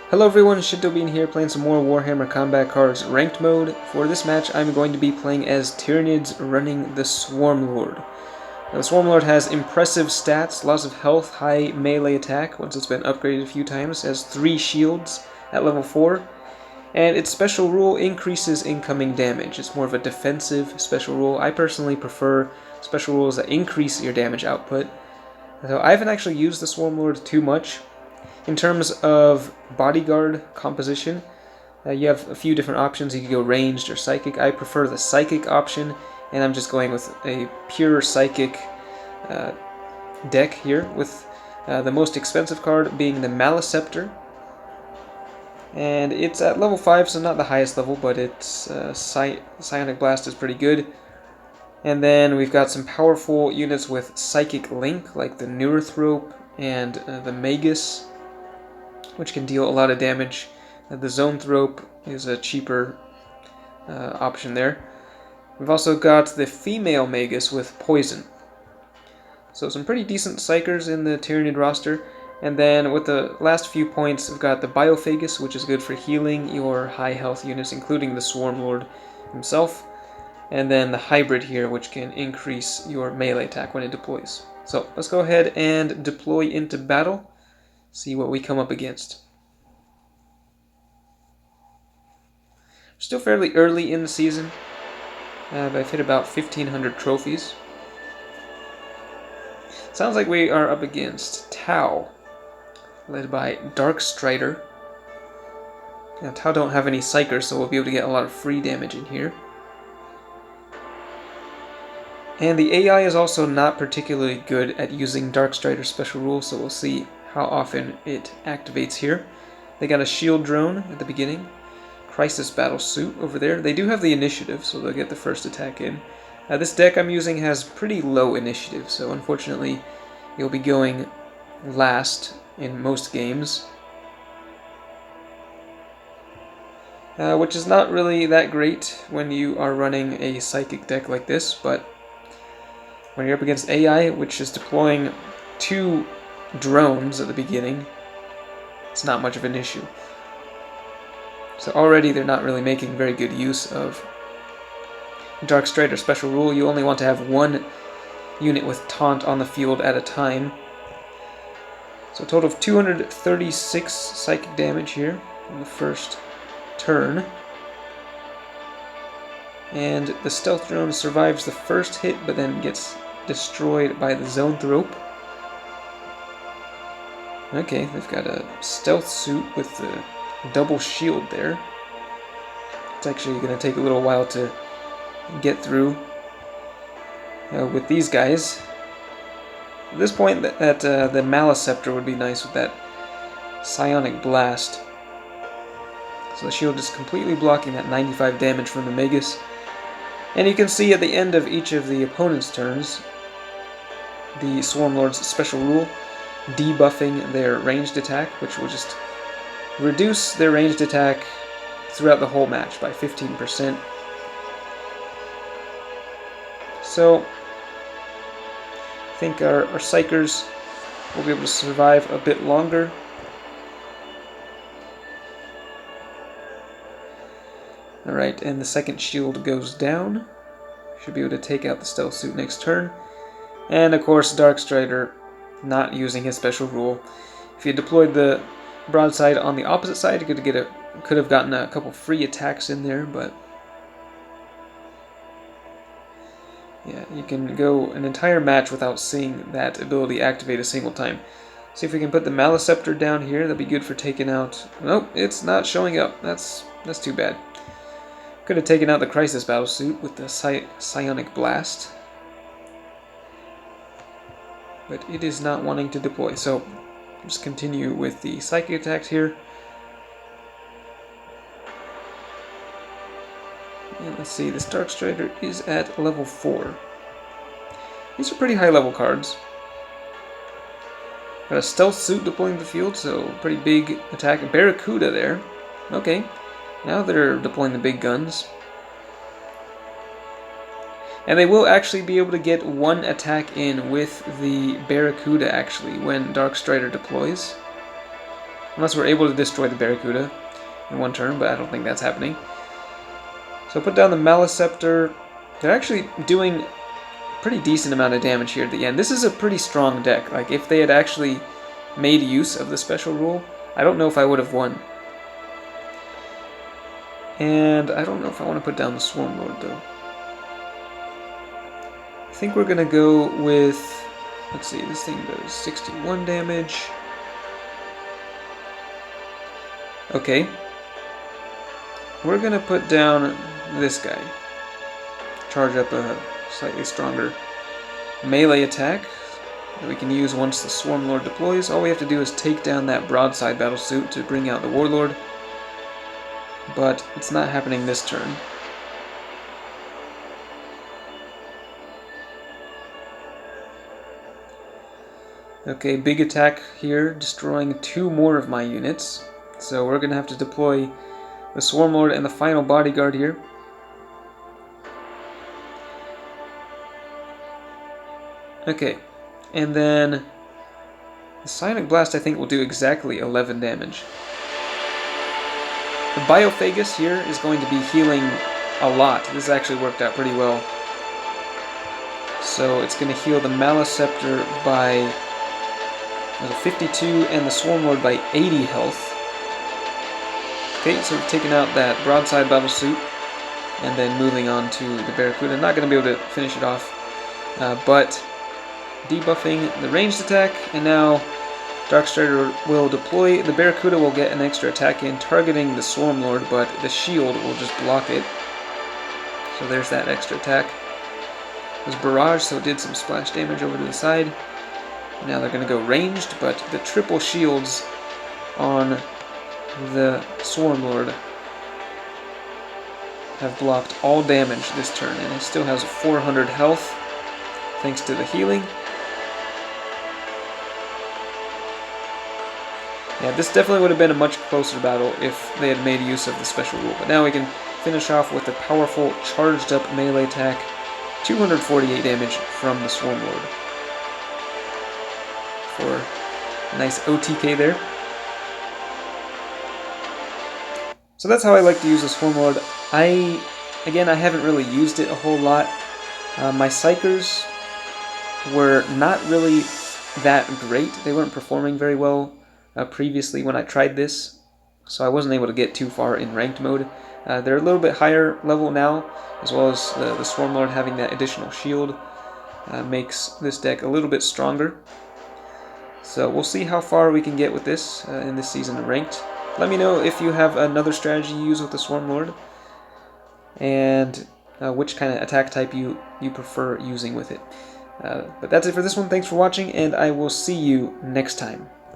Hello everyone, Shintobean here playing some more Warhammer Combat Cards Ranked Mode. For this match I'm going to be playing as Tyranids running the Swarmlord. Now, the Swarmlord has impressive stats, lots of health, high melee attack, once it's been upgraded a few times, has 3 shields at level 4, and its special rule increases incoming damage. It's more of a defensive special rule. I personally prefer special rules that increase your damage output. So I haven't actually used the Swarmlord too much. In terms of bodyguard composition, you have a few different options. You can go ranged or psychic. I prefer the psychic option, and I'm just going with a pure psychic deck here, with the most expensive card being the Maleceptor. And it's at level 5, so not the highest level, but its Psionic Blast is pretty good. And then we've got some powerful units with Psychic Link, like the Neurothrope and the Magus, which can deal a lot of damage. The Zoanthrope is a cheaper option there. We've also got the female Magus with Poison. So some pretty decent Psychers in the Tyranid roster. And then with the last few points, we've got the Biophagus, which is good for healing your high health units, including the Swarmlord himself. And then the Hybrid here, which can increase your melee attack when it deploys. So let's go ahead and deploy into battle. See what we come up against. Still fairly early in the season. I've hit about 1,500 trophies. Sounds like we are up against Tau, led by Dark Strider. Now, Tau don't have any Psychers, so we'll be able to get a lot of free damage in here. And the AI is also not particularly good at using Dark Strider's special rules, so we'll see how often it activates here. They got a shield drone at the beginning. Crisis Battle Suit over there. They do have the initiative, so they'll get the first attack in. This deck I'm using has pretty low initiative, so unfortunately you'll be going last in most games. Which is not really that great when you are running a psychic deck like this, but when you're up against AI, which is deploying 2 drones at the beginning, it's not much of an issue. So already they're not really making very good use of Dark Strider special rule. You only want to have 1 unit with taunt on the field at a time. So a total of 236 psychic damage here in the first turn. And the stealth drone survives the first hit, but then gets destroyed by the Zoanthrope. Okay, they've got a stealth suit with the double shield there. It's actually going to take a little while to get through with these guys. At this point, the Maleceptor would be nice with that Psionic Blast. So the shield is completely blocking that 95 damage from the Magus. And you can see at the end of each of the opponent's turns, the Swarmlord's special rule, debuffing their ranged attack, which will just reduce their ranged attack throughout the whole match by 15%. So I think our Psychers will be able to survive a bit longer. Alright, and the second shield goes down. Should be able to take out the stealth suit next turn. And of course, Dark Strider not using his special rule. If you deployed the broadside on the opposite side, you could have gotten a couple free attacks in there, but yeah, you can go an entire match without seeing that ability activate a single time. See if we can put the Maleceptor down here. That'd be good for taking out... Nope, it's not showing up. That's too bad. Could have taken out the Crisis Battle Suit with the Psionic Blast, but it is not wanting to deploy, so just continue with the psychic attacks here. And let's see, this Dark Strider is at level 4. These are pretty high level cards. Got a stealth suit deploying the field, so pretty big attack. A Barracuda there. Okay, now they're deploying the big guns. And they will actually be able to get 1 attack in with the Barracuda, actually, when Dark Strider deploys. Unless we're able to destroy the Barracuda in one turn, but I don't think that's happening. So put down the Maleceptor. They're actually doing a pretty decent amount of damage here at the end. This is a pretty strong deck. Like, if they had actually made use of the special rule, I don't know if I would have won. And I don't know if I want to put down the Swarmlord, though. I think we're going to go with... Let's see, this thing does 61 damage. Okay. We're going to put down this guy. Charge up a slightly stronger melee attack that we can use once the Swarmlord deploys. All we have to do is take down that broadside battlesuit to bring out the Warlord. But it's not happening this turn. Okay, big attack here, destroying 2 more of my units. So we're going to have to deploy the Swarmlord and the final bodyguard here. Okay, and then the Psionic Blast I think will do exactly 11 damage. The Biophagus here is going to be healing a lot. This actually worked out pretty well. So it's going to heal the Maleceptor by 52 and the Swarmlord by 80 health. Okay, so we've taken out that broadside battlesuit and then moving on to the Barracuda. Not going to be able to finish it off, but debuffing the ranged attack, and now Darkstrider will deploy. The Barracuda will get an extra attack in, targeting the Swarmlord, but the shield will just block it. So there's that extra attack. It was barrage, so it did some splash damage over to the side. Now they're going to go ranged, but the triple shields on the Swarmlord have blocked all damage this turn, and he still has 400 health thanks to the healing. Yeah, this definitely would have been a much closer battle if they had made use of the special rule, but now we can finish off with a powerful charged up melee attack, 248 damage from the Swarmlord for a nice OTK there. So that's how I like to use the Swarmlord. Again, I haven't really used it a whole lot. My Psychers were not really that great. They weren't performing very well previously when I tried this, so I wasn't able to get too far in ranked mode. They're a little bit higher level now, as well as the Swarmlord having that additional shield makes this deck a little bit stronger. So we'll see how far we can get with this in this season of ranked. Let me know if you have another strategy you use with the Swarmlord, and which kind of attack type you prefer using with it. But that's it for this one. Thanks for watching, and I will see you next time.